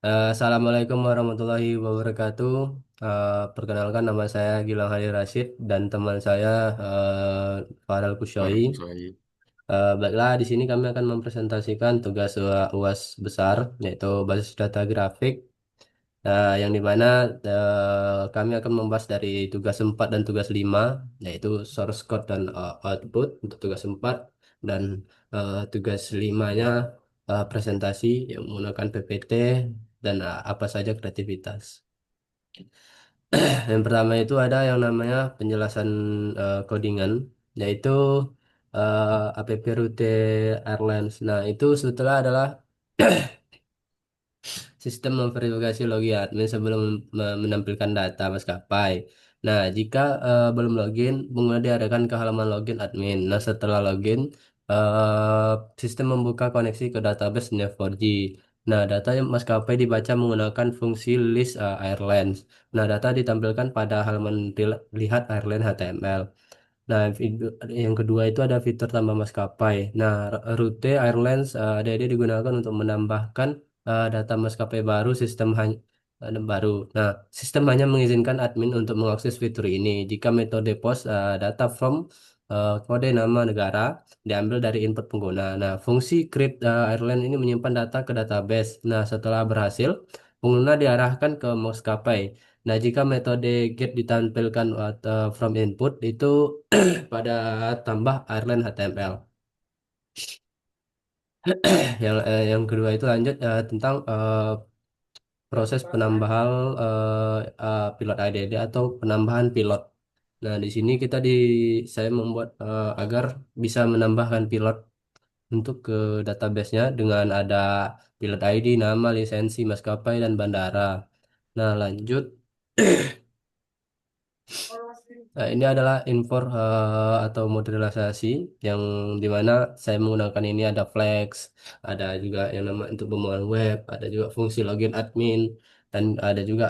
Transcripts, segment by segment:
Assalamualaikum warahmatullahi wabarakatuh. Perkenalkan nama saya Gilang Hari Rashid dan teman saya Farel Kusoi. Bagus. Baiklah, di sini kami akan mempresentasikan tugas UAS besar, yaitu basis data grafik. Yang dimana kami akan membahas dari tugas 4 dan tugas 5, yaitu source code dan output untuk tugas 4 dan tugas 5-nya presentasi yang menggunakan PPT dan apa saja kreativitas. Yang pertama itu ada yang namanya penjelasan codingan, yaitu app route airlines. Nah, itu sebetulnya adalah sistem memverifikasi login admin sebelum menampilkan data maskapai. Nah, jika belum login, pengguna diarahkan ke halaman login admin. Nah, setelah login, sistem membuka koneksi ke database Neo4j. Nah, data yang maskapai dibaca menggunakan fungsi list airlines. Nah, data ditampilkan pada halaman lihat airline HTML. Nah, yang kedua itu ada fitur tambah maskapai. Nah, rute airlines ada digunakan untuk menambahkan data maskapai baru baru. Nah, sistem hanya mengizinkan admin untuk mengakses fitur ini jika metode post data from kode nama negara diambil dari input pengguna. Nah, fungsi create airline ini menyimpan data ke database. Nah, setelah berhasil, pengguna diarahkan ke maskapai. Nah, jika metode get ditampilkan from input itu pada tambah airline HTML. Yang kedua itu lanjut tentang proses penambahan pilot IDD atau penambahan pilot. Nah, di sini saya membuat agar bisa menambahkan pilot untuk ke database-nya dengan ada pilot ID, nama, lisensi maskapai dan bandara. Nah, lanjut. Nah, ini adalah info atau modernisasi yang dimana saya menggunakan ini ada Flex, ada juga yang nama untuk pembuangan web, ada juga fungsi login admin, dan ada juga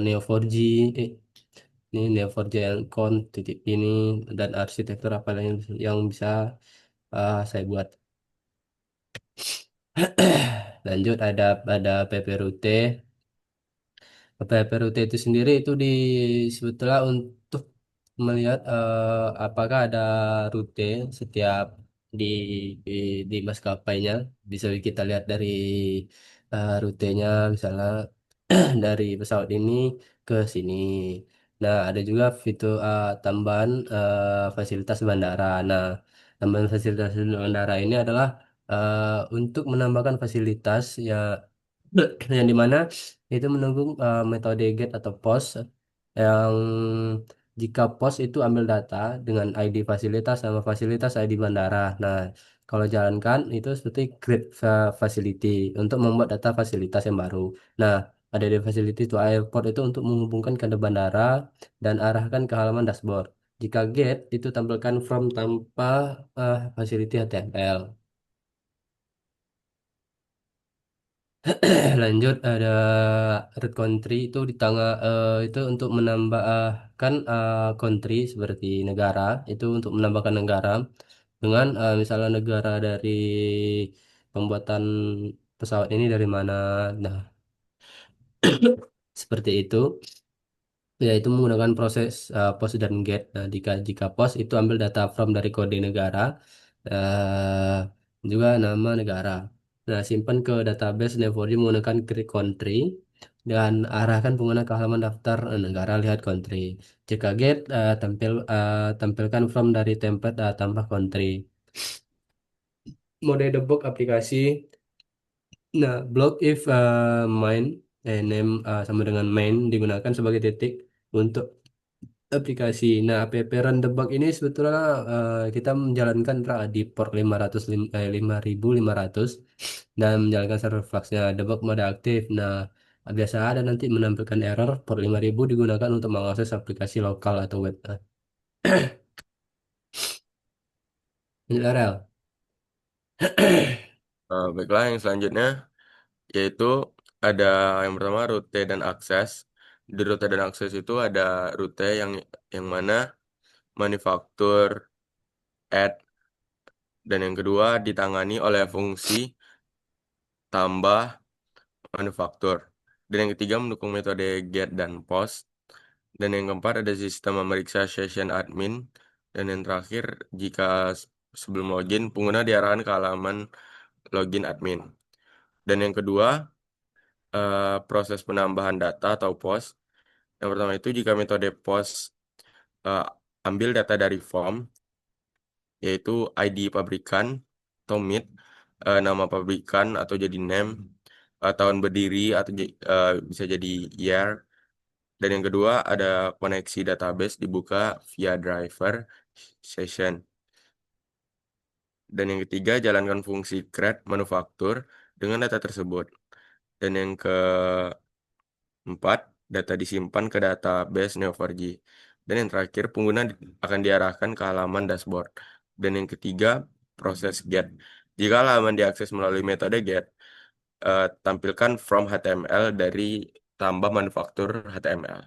Neo4j, ini Neo4j yang titik ini dan arsitektur apa yang bisa saya buat. Lanjut ada PP Route. PPRUT itu sendiri itu sebetulnya untuk melihat apakah ada rute setiap di, di di maskapainya. Bisa kita lihat dari rutenya misalnya dari pesawat ini ke sini. Nah, ada juga fitur tambahan fasilitas bandara. Nah, tambahan fasilitas bandara ini adalah untuk menambahkan fasilitas ya yang dimana itu menunggu metode get atau post yang jika post itu ambil data dengan ID fasilitas sama fasilitas ID bandara. Nah, kalau jalankan itu seperti create facility untuk membuat data fasilitas yang baru. Nah, ada di facility to airport itu untuk menghubungkan ke bandara dan arahkan ke halaman dashboard. Jika get itu tampilkan from tanpa facility HTML. Lanjut ada root country itu di tengah itu untuk menambahkan country seperti negara itu untuk menambahkan negara dengan misalnya negara dari pembuatan pesawat ini dari mana. Nah, seperti itu. Yaitu menggunakan proses post dan get. Nah, jika post itu ambil data from dari kode negara, juga nama negara. Nah, simpan ke database Neo4j menggunakan create country dan arahkan pengguna ke halaman daftar negara lihat country. Jika get tampilkan from dari template tambah country. Mode debug aplikasi. Nah, block if name sama dengan main digunakan sebagai titik untuk aplikasi. Nah, app run debug ini sebetulnya kita menjalankan di port 5500 dan menjalankan server Flux-nya debug mode aktif. Nah, biasa ada nanti menampilkan error port 5000 digunakan untuk mengakses aplikasi lokal atau web. Ini URL. Baiklah, yang selanjutnya yaitu ada yang pertama rute dan akses. Di rute dan akses itu ada rute yang mana manufaktur, add, dan yang kedua ditangani oleh fungsi tambah manufaktur. Dan yang ketiga mendukung metode get dan post. Dan yang keempat ada sistem memeriksa session admin. Dan yang terakhir, jika sebelum login, pengguna diarahkan ke halaman login admin. Dan yang kedua, proses penambahan data atau post. Yang pertama itu jika metode post eh, ambil data dari form, yaitu ID pabrikan atau MID, nama pabrikan atau jadi name, tahun berdiri atau bisa jadi year. Dan yang kedua ada koneksi database dibuka via driver session. Dan yang ketiga jalankan fungsi create manufaktur dengan data tersebut. Dan yang keempat data disimpan ke database Neo4j. Dan yang terakhir pengguna akan diarahkan ke halaman dashboard. Dan yang ketiga proses get. Jika halaman diakses melalui metode get, tampilkan from HTML dari tambah manufaktur HTML.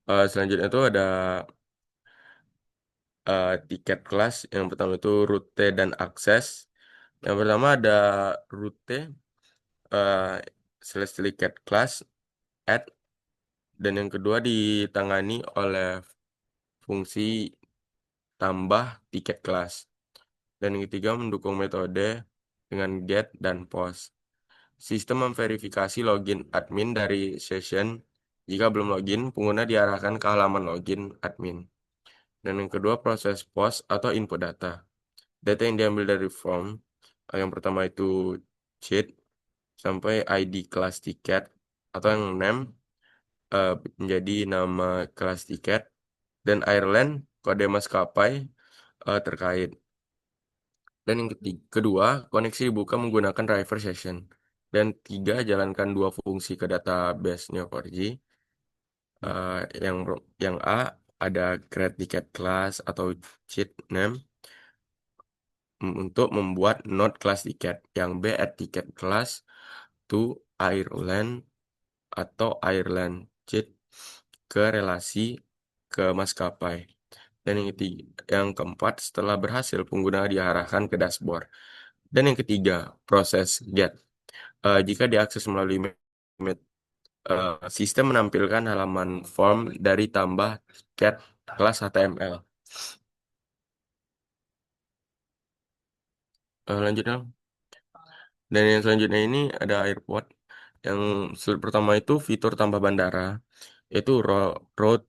Selanjutnya itu ada tiket kelas. Yang pertama itu rute dan akses. Yang pertama ada rute uh, slash tiket kelas add, dan yang kedua ditangani oleh fungsi tambah tiket kelas. Dan yang ketiga mendukung metode dengan get dan post. Sistem memverifikasi login admin dari session. Jika belum login, pengguna diarahkan ke halaman login admin. Dan yang kedua proses post atau input data. Data yang diambil dari form, yang pertama itu cheat sampai ID kelas tiket atau yang name menjadi nama kelas tiket dan airline kode maskapai terkait. Dan yang kedua, koneksi dibuka menggunakan driver session. Dan tiga, jalankan dua fungsi ke database Neo4j. Eh, yang yang A ada create ticket class atau cheat name untuk membuat node kelas tiket. Yang B add ticket class to airline atau airline cheat ke relasi ke maskapai. Dan yang ketiga, yang keempat, setelah berhasil pengguna diarahkan ke dashboard. Dan yang ketiga, proses get. Jika diakses melalui sistem menampilkan halaman form dari tambah get kelas HTML. Lanjutnya. Dan yang selanjutnya ini ada airport. Yang pertama itu fitur tambah bandara, yaitu road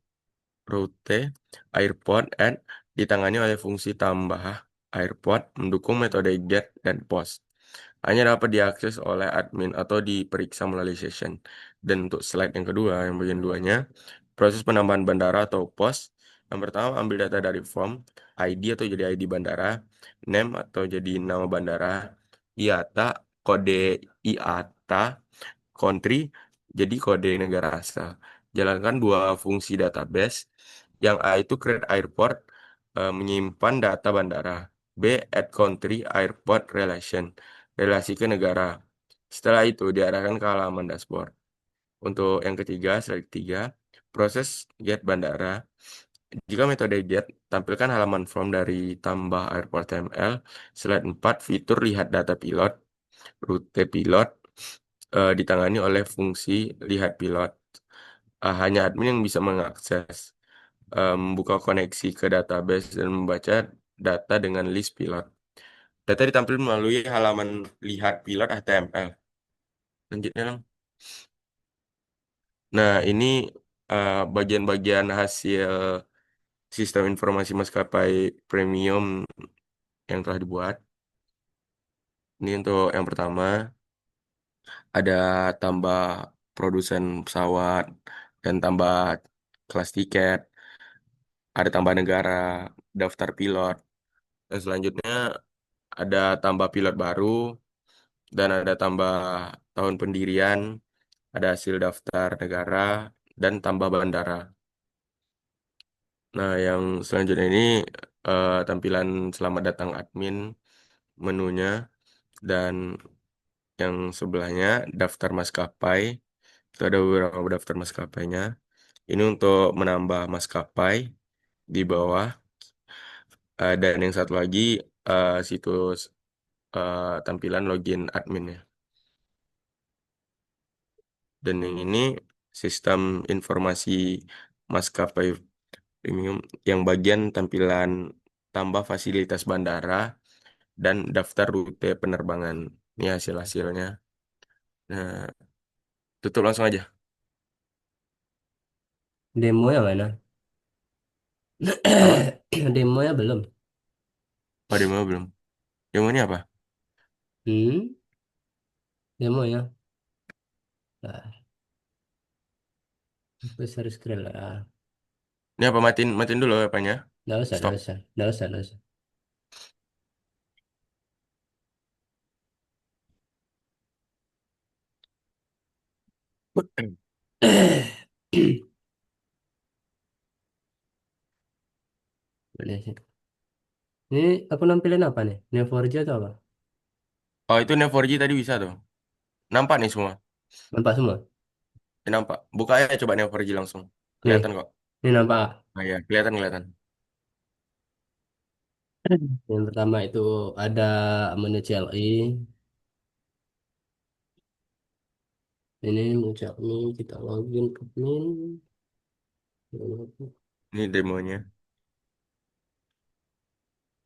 rute airport add ditangani oleh fungsi tambah airport mendukung metode get dan post. Hanya dapat diakses oleh admin atau diperiksa melalui session. Dan untuk slide yang kedua, yang bagian duanya, proses penambahan bandara atau post. Yang pertama, ambil data dari form, ID atau jadi ID bandara, name atau jadi nama bandara, IATA, kode IATA, country, jadi kode negara asal. Jalankan dua fungsi database. Yang A itu create airport, menyimpan data bandara. B, add country airport relation, relasi ke negara. Setelah itu diarahkan ke halaman dashboard. Untuk yang ketiga, slide ketiga, proses get bandara. Jika metode get, tampilkan halaman form dari tambah airport HTML. Slide 4, fitur lihat data pilot, rute pilot, ditangani oleh fungsi lihat pilot. Hanya admin yang bisa mengakses, membuka koneksi ke database dan membaca data dengan list pilot. Data ditampilkan melalui halaman lihat pilot HTML. Lanjutnya, Lang. Nah, ini bagian-bagian hasil sistem informasi maskapai premium yang telah dibuat. Ini untuk yang pertama, ada tambah produsen pesawat dan tambah kelas tiket, ada tambah negara, daftar pilot. Dan selanjutnya ada tambah pilot baru dan ada tambah tahun pendirian, ada hasil daftar negara dan tambah bandara. Nah, yang selanjutnya ini tampilan selamat datang admin menunya dan yang sebelahnya daftar maskapai. Itu ada beberapa daftar maskapainya. Ini untuk menambah maskapai di bawah. Dan yang satu lagi situs tampilan login adminnya. Dan yang ini sistem informasi maskapai premium yang bagian tampilan tambah fasilitas bandara dan daftar rute penerbangan. Ini hasil-hasilnya. Nah, tutup langsung aja. Demo yang mana? Apa? Demonya belum. Oh, demo belum. Demo ini apa? Hmm, demo ya. Nah, besar scroll lah. Ini apa matiin dulu apanya? Nggak usah, nggak Stop. usah, nggak usah, nggak usah. Boleh sih. Ini aku nampilin apa nih? Neo4j atau apa? Oh, itu Neo4j tadi bisa tuh. Nampak nih semua. Nampak semua? Nampak. Buka aja coba Neo4j langsung. Nih, Kelihatan kok. ini nampak. Nah, ya, kelihatan kelihatan. Yang pertama itu ada menu CLI. Ini menu CLI, kita login ke admin. Ini demonya.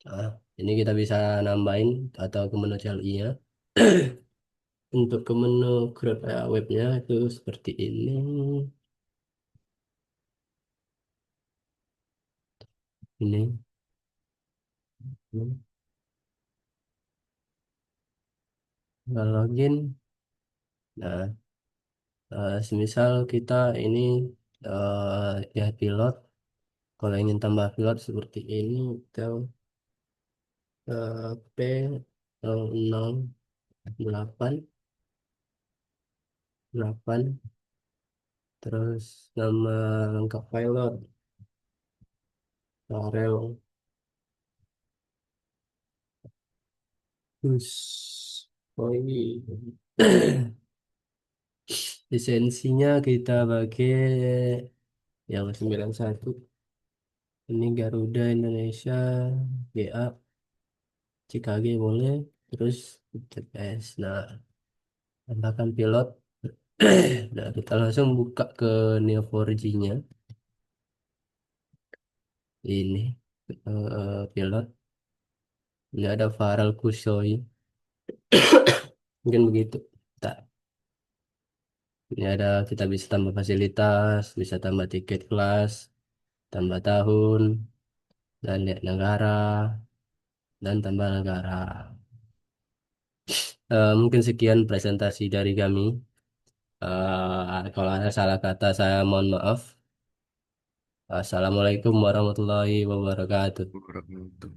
Nah, ini kita bisa nambahin atau ke menu CLI-nya. Untuk ke menu create webnya itu seperti ini. Ini. Nggak login. Nah, semisal kita ini ya pilot. Kalau ingin tambah pilot seperti ini, kita P008 terus nama lengkap pilot Farel terus oh ini lisensinya kita pakai yang 91 ini Garuda Indonesia GA CKG boleh terus TPS. Nah, tambahkan pilot. Nah, kita langsung buka ke Neo4j-nya. Ini pilot. Ini ada Farel Kusoi. Mungkin begitu. Tak. Ini ada kita bisa tambah fasilitas, bisa tambah tiket kelas, tambah tahun, dan lihat negara, dan tambah negara. Mungkin sekian presentasi dari kami. Kalau ada salah kata, saya mohon maaf. Assalamualaikum warahmatullahi wabarakatuh. Kurang itu.